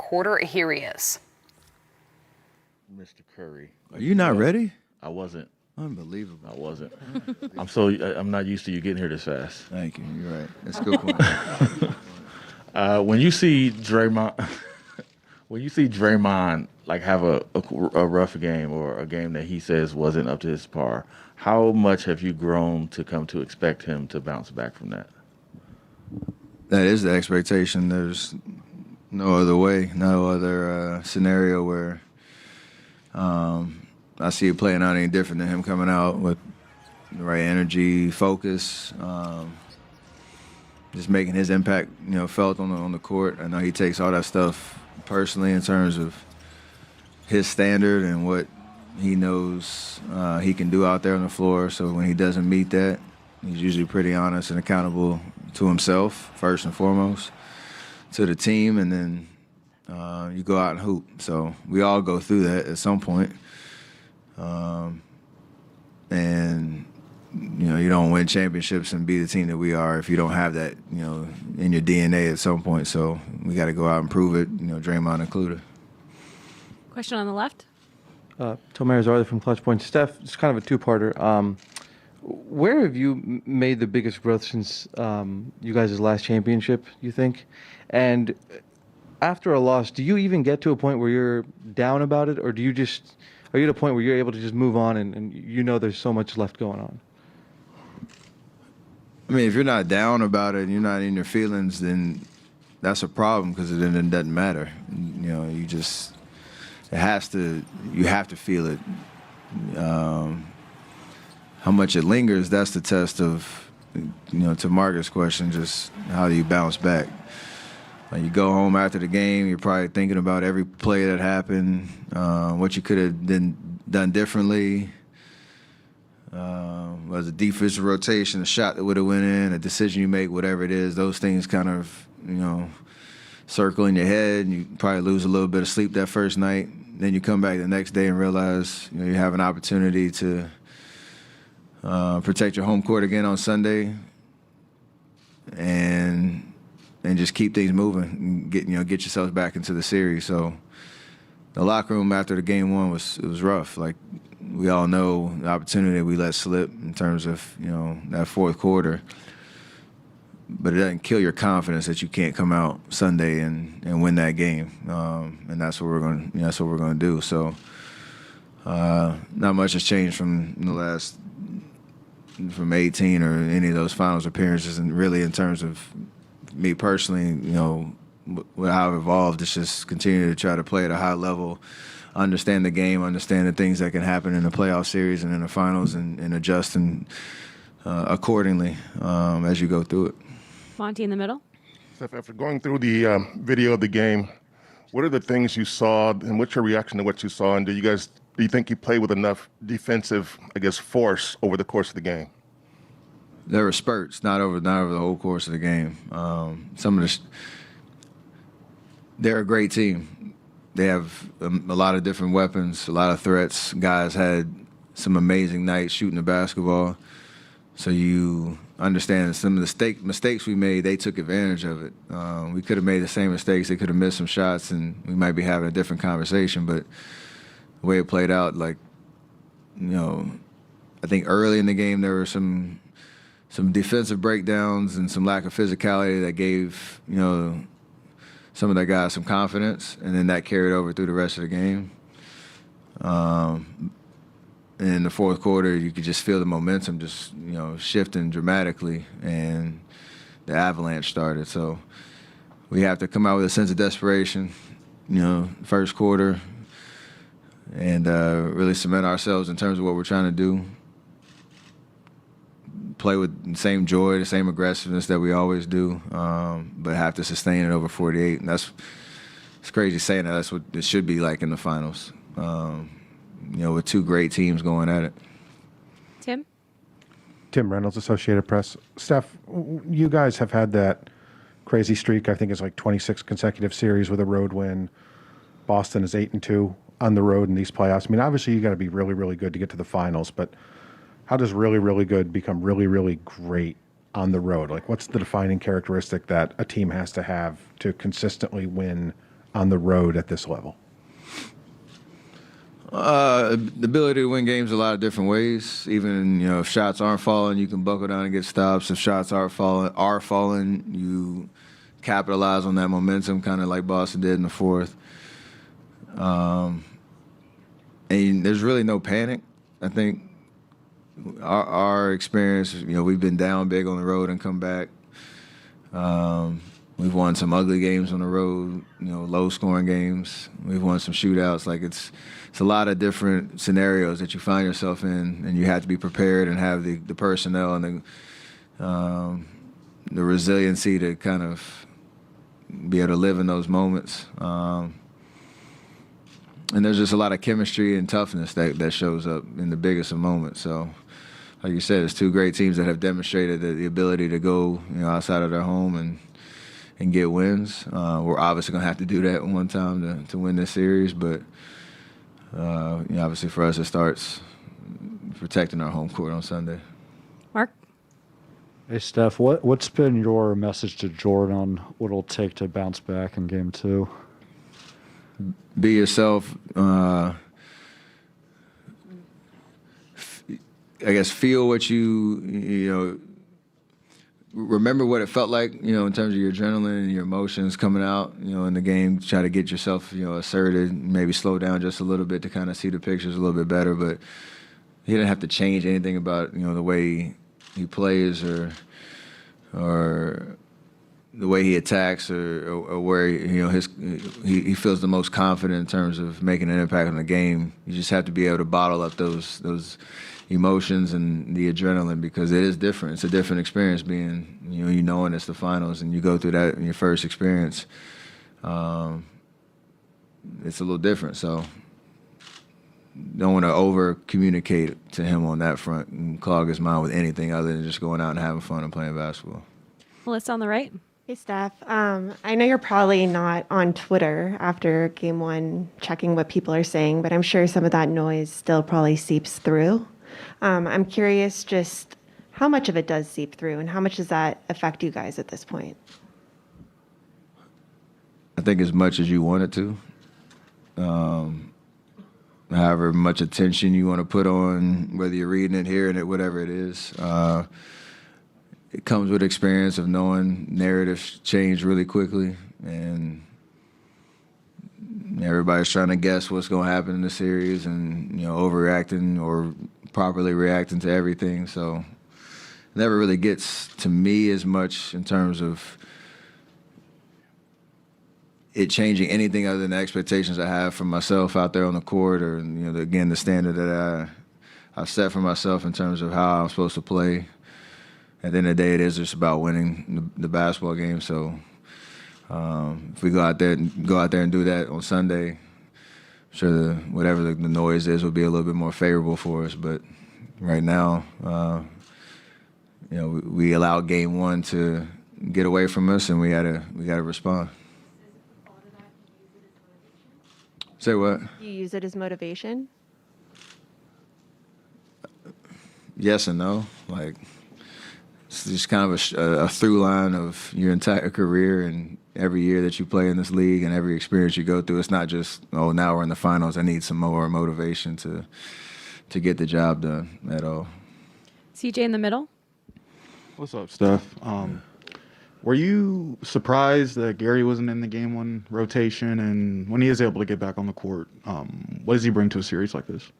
quarter. Here he is. Mr. Curry. Are you not ready? I wasn't. Unbelievable. I wasn't. I'm not used to you getting here this fast. Thank you. You're right. That's a good point. When you see Draymond, like have a rough game or a game that he says wasn't up to his par, how much have you grown to come to expect him to bounce back from that? That is the expectation. There's no other way, no other scenario where I see it playing out any different than him coming out with the right energy, focus, just making his impact, felt on the court. I know he takes all that stuff personally in terms of his standard and what he knows he can do out there on the floor. So when he doesn't meet that, he's usually pretty honest and accountable to himself, first and foremost, to the team, and then you go out and hoop. So we all go through that at some point. And you don't win championships and be the team that we are if you don't have that, in your DNA at some point. So we got to go out and prove it, Draymond included. Question on the left. Tomer Zarda from Clutch Point. Steph, it's kind of a two-parter. Where have you made the biggest growth since you guys' last championship, you think? And after a loss, do you even get to a point where you're down about it, or are you at a point where you're able to just move on and there's so much left going on? I mean, if you're not down about it and you're not in your feelings, then that's a problem because then it doesn't matter. You have to feel it. How much it lingers, that's the test of, to Marcus' question, just how do you bounce back? When you go home after the game, you're probably thinking about every play that happened, what you could have done differently. Was a defensive rotation, a shot that would have went in, a decision you make, whatever it is, those things kind of, circle in your head, and you probably lose a little bit of sleep that first night. Then you come back the next day and realize you have an opportunity to protect your home court again on Sunday, and just keep things moving, and get yourselves back into the series. So the locker room after the game one was rough. Like we all know the opportunity we let slip in terms of that fourth quarter, but it doesn't kill your confidence that you can't come out Sunday and win that game. And that's what we're going to do. So not much has changed from 18 or any of those finals appearances, and really in terms of me personally, how I've evolved, it's just continue to try to play at a high level, understand the game, understand the things that can happen in the playoff series and in the finals, and adjust accordingly as you go through it. Monty in the middle. Steph, after going through the video of the game, what are the things you saw, and what's your reaction to what you saw? And do you think you played with enough defensive, force over the course of the game? There were spurts, not over the whole course of the game. They're a great team. They have a lot of different weapons, a lot of threats. Guys had some amazing nights shooting the basketball. So you understand some of the mistakes we made, they took advantage of it. We could have made the same mistakes. They could have missed some shots, and we might be having a different conversation. But the way it played out, I think early in the game there were some defensive breakdowns and some lack of physicality that gave, some of the guys some confidence, and then that carried over through the rest of the game. And in the fourth quarter, you could just feel the momentum just, shifting dramatically, and the avalanche started. So we have to come out with a sense of desperation, first quarter, and really cement ourselves in terms of what we're trying to do. Play with the same joy, the same aggressiveness that we always do, but have to sustain it over 48. And it's crazy saying that. That's what it should be like in the finals, with two great teams going at it. Tim Reynolds, Associated Press. Steph, you guys have had that crazy streak. I think it's like 26 consecutive series with a road win. Boston is 8-2 on the road in these playoffs. I mean, obviously you got to be really, really good to get to the finals, but how does really, really good become really, really great on the road? Like, what's the defining characteristic that a team has to have to consistently win on the road at this level? The ability to win games a lot of different ways. Even if shots aren't falling, you can buckle down and get stops. If shots are falling, you capitalize on that momentum, kind of like Boston did in the fourth. And there's really no panic. I think our experience, we've been down big on the road and come back. We've won some ugly games on the road, low-scoring games. We've won some shootouts. Like it's a lot of different scenarios that you find yourself in, and you have to be prepared and have the personnel and the resiliency to kind of be able to live in those moments. And there's just a lot of chemistry and toughness that shows up in the biggest of moments. So, like you said, it's two great teams that have demonstrated the ability to go outside of their home and get wins. We're obviously going to have to do that one time to win this series, but obviously for us it starts protecting our home court on Sunday. Mark? Hey, Steph, what's been your message to Jordan on what it'll take to bounce back in Game 2? Be yourself. I guess feel what remember what it felt like, in terms of your adrenaline and your emotions coming out, in the game. Try to get yourself, asserted, maybe slow down just a little bit to kind of see the pictures a little bit better. But he didn't have to change anything about, the way he plays or the way he attacks or where, he feels the most confident in terms of making an impact on the game. You just have to be able to bottle up those emotions and the adrenaline, because it is different. It's a different experience being, knowing it's the finals and you go through that in your first experience. It's a little different. So don't want to over communicate to him on that front and clog his mind with anything other than just going out and having fun and playing basketball. Melissa on the right. Hey, Steph. I know you're probably not on Twitter after Game 1 checking what people are saying, but I'm sure some of that noise still probably seeps through. I'm curious just how much of it does seep through and how much does that affect you guys at this point? I think as much as you want it to. However much attention you want to put on, whether you're reading it, hearing it, whatever it is. It comes with experience of knowing narratives change really quickly, and everybody's trying to guess what's going to happen in the series and, overreacting or properly reacting to everything. So it never really gets to me as much in terms of it changing anything other than the expectations I have for myself out there on the court, or, again, the standard that I've set for myself in terms of how I'm supposed to play. At the end of the day, it is just about winning the basketball game. So if we go out there and do that on Sunday, I'm sure whatever the noise is will be a little bit more favorable for us. But right now, we allowed Game 1 to get away from us, and we gotta respond. Say what? You use it as motivation? Yes and no. Like, it's just kind of a through line of your entire career and every year that you play in this league and every experience you go through. It's not just, now we're in the finals, I need some more motivation to get the job done at all. CJ in the middle. What's up, Steph? Were you surprised that Gary wasn't in the Game 1 rotation? And when he is able to get back on the court, what does he bring to a series like this?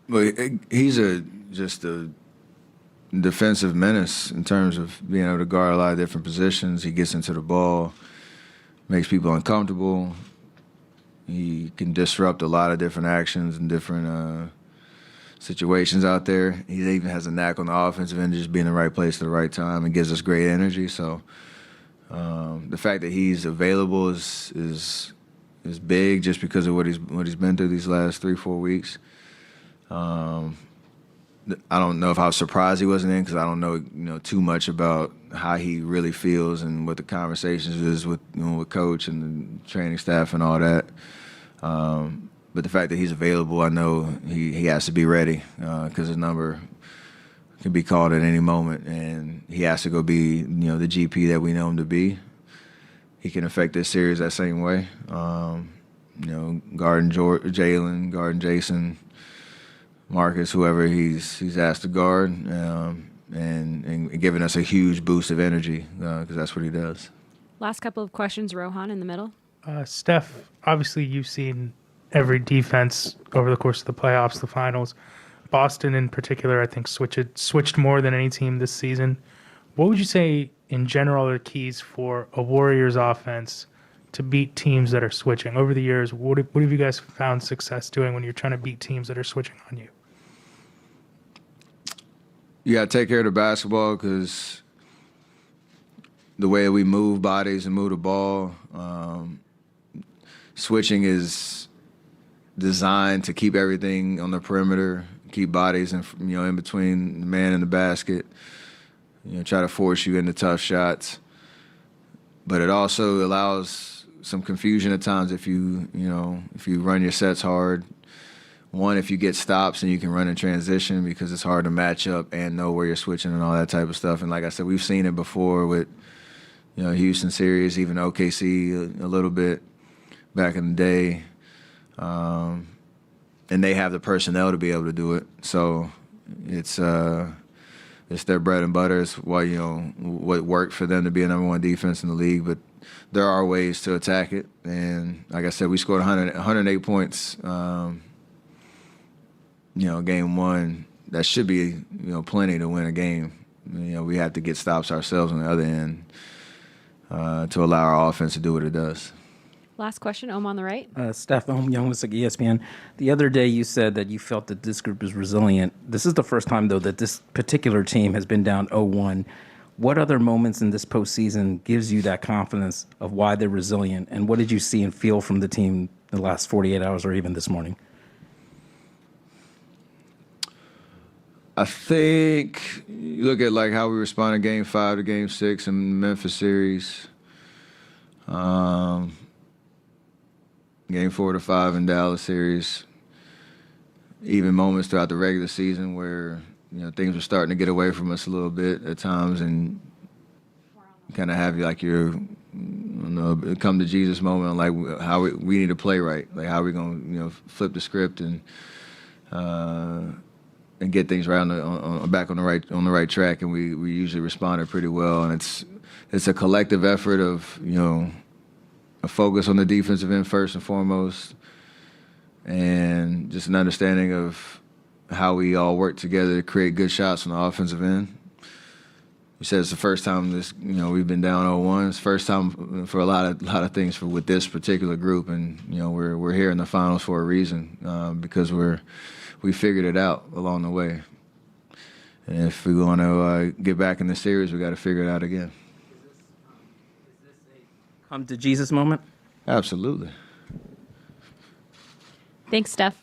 Well, he's just a defensive menace in terms of being able to guard a lot of different positions. He gets into the ball, makes people uncomfortable. He can disrupt a lot of different actions and different situations out there. He even has a knack on the offensive end, just being in the right place at the right time, and gives us great energy. So the fact that he's available is big, just because of what he's been through these last 3-4 weeks. I don't know if I was surprised he wasn't in, because I don't know too much about how he really feels and what the conversations is with with coach and the training staff and all that. But the fact that he's available, I know he has to be ready, because his number can be called at any moment, and he has to go be the GP that we know him to be. he can affect this series that same way. Guarding Jalen, guarding Jason, Marcus, whoever he's asked to guard, and giving us a huge boost of energy because that's what he does. Last couple of questions, Rohan in the middle. Steph, obviously you've seen every defense over the course of the playoffs, the finals. Boston in particular, I think, switched more than any team this season. What would you say in general are keys for a Warriors offense to beat teams that are switching? Over the years, what have you guys found success doing when you're trying to beat teams that are switching on you? You got to take care of the basketball because the way we move bodies and move the ball, switching is designed to keep everything on the perimeter, keep bodies in between the man and the basket. Try to force you into tough shots, but it also allows some confusion at times if you run your sets hard. One, if you get stops and you can run in transition because it's hard to match up and know where you're switching and all that type of stuff. And like I said, we've seen it before with Houston series, even OKC a little bit back in the day, and they have the personnel to be able to do it. So it's their bread and butter. It's why what worked for them to be a number one defense in the league. But there are ways to attack it. And like I said, we scored 108 points. Game one. That should be plenty to win a game. We have to get stops ourselves on the other end to allow our offense to do what it does. Last question, Om on the right. Steph Young with ESPN. The other day you said that you felt that this group is resilient. This is the first time, though, that this particular team has been down 0-1. What other moments in this postseason gives you that confidence of why they're resilient? And what did you see and feel from the team in the last 48 hours or even this morning? I think you look at how we responded Game 5 to Game 6 in the Memphis series. Game 4 to 5 in Dallas series. Even moments throughout the regular season where things were starting to get away from us a little bit at times, and kind of have your come to Jesus moment, how we need to play right, how are we going to flip the script and get things right back on the right track, and we usually responded pretty well, and it's a collective effort of a focus on the defensive end first and foremost, and just an understanding of how we all work together to create good shots on the offensive end. You said it's the first time we've been down 0-1. It's the first time for a lot of things with this particular group, and we're here in the finals for a reason because we figured it out along the way. And if we want to get back in the series, we got to figure it out again. Come to Jesus moment? Absolutely. Thanks, Steph.